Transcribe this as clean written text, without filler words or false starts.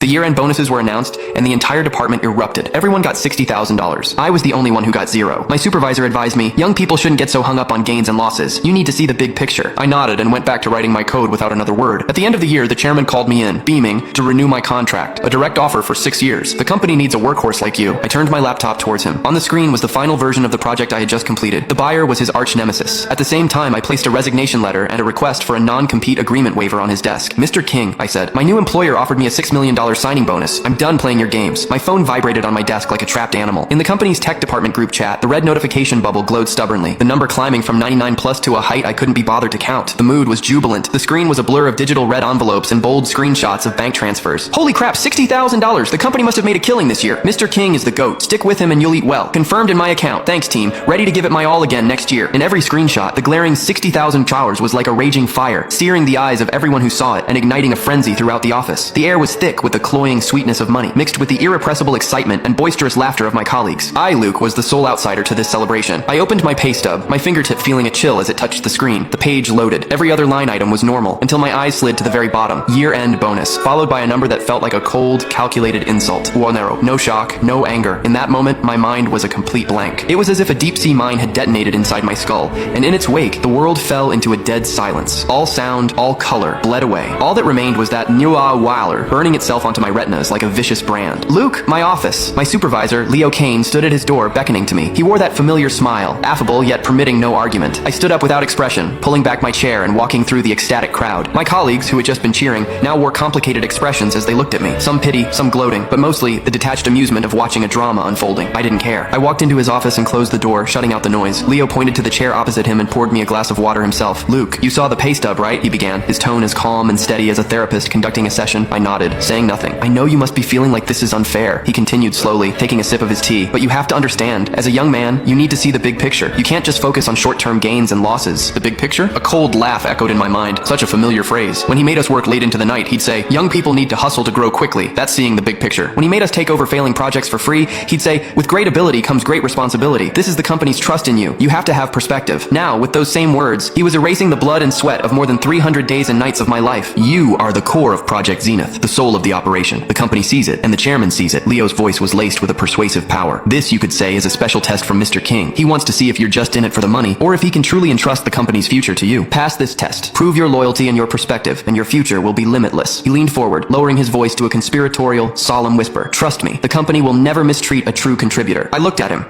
The year-end bonuses were announced, and the entire department erupted. Everyone got $60,000. I was the only one who got zero. My supervisor advised me, young people shouldn't get so hung up on gains and losses. You need to see the big picture. I nodded and went back to writing my code without another word. At the end of the year, the chairman called me in, beaming, to renew my contract. A direct offer for 6 years. The company needs a workhorse like you. I turned my laptop towards him. On the screen was the final version of the project I had just completed. The buyer was his arch nemesis. At the same time, I placed a resignation letter and a request for a non-compete agreement waiver on his desk. Mr. King, I said, my new employer offered me a $6 million signing bonus. I'm done playing your games. My phone vibrated on my desk like a trapped animal. In the company's tech department group chat, the red notification bubble glowed stubbornly, the number climbing from 99 plus to a height I couldn't be bothered to count. The mood was jubilant. The screen was a blur of digital red envelopes and bold screenshots of bank transfers. Holy crap, $60,000! The company must have made a killing this year. Mr. King is the GOAT. Stick with him and you'll eat well. Confirmed in my account. Thanks, team. Ready to give it my all again next year. In every screenshot, the glaring $60,000 was like a raging fire, searing the eyes of everyone who saw it and igniting a frenzy throughout the office. The air was thick with the cloying sweetness of money, mixed with the irrepressible excitement and boisterous laughter of my colleagues. I, Luke, was the sole outsider to this celebration. I opened my pay stub, my fingertip feeling a chill as it touched the screen. The page loaded. Every other line item was normal, until my eyes slid to the very bottom. Year-end bonus, followed by a number that felt like a cold, calculated insult. Buonero. No shock, no anger. In that moment, my mind was a complete blank. It was as if a deep-sea mine had detonated inside my skull, and in its wake, the world fell into a dead silence. All sound, all color, bled away. All that remained was that Nua Weiler burning itself onto my retinas like a vicious brand. Luke, my office. My supervisor, Leo Kane, stood at his door, beckoning to me. He wore that familiar smile, affable yet permitting no argument. I stood up without expression, pulling back my chair and walking through the ecstatic crowd. My colleagues, who had just been cheering, now wore complicated expressions as they looked at me. Some pity, some gloating, but mostly the detached amusement of watching a drama unfolding. I didn't care. I walked into his office and closed the door, shutting out the noise. Leo pointed to the chair opposite him and poured me a glass of water himself. Luke, you saw the pay stub, right? He began, his tone as calm and steady as a therapist conducting a session. I nodded, saying nothing. I know you must be feeling like this is unfair. He continued slowly, taking a sip of his tea. But you have to understand, as a young man, you need to see the big picture. You can't just focus on short-term gains and losses. The big picture? A cold laugh echoed in my mind. Such a familiar phrase. When he made us work late into the night, he'd say, young people need to hustle to grow quickly. That's seeing the big picture. When he made us take over failing projects for free, he'd say, with great ability comes great responsibility. This is the company's trust in you. You have to have perspective. Now, with those same words, he was erasing the blood and sweat of more than 300 days and nights of my life. You are the core of Project Zenith, the soul of the operation. The company sees it, and the chairman sees it. Leo's voice was laced with a persuasive power. This, you could say, is a special test from Mr. King. He wants to see if you're just in it for the money, or if he can truly entrust the company's future to you. Pass this test. Prove your loyalty and your perspective, and your future will be limitless. He leaned forward, lowering his voice to a conspiratorial, solemn whisper. Trust me, the company will never mistreat a true contributor. I looked at him.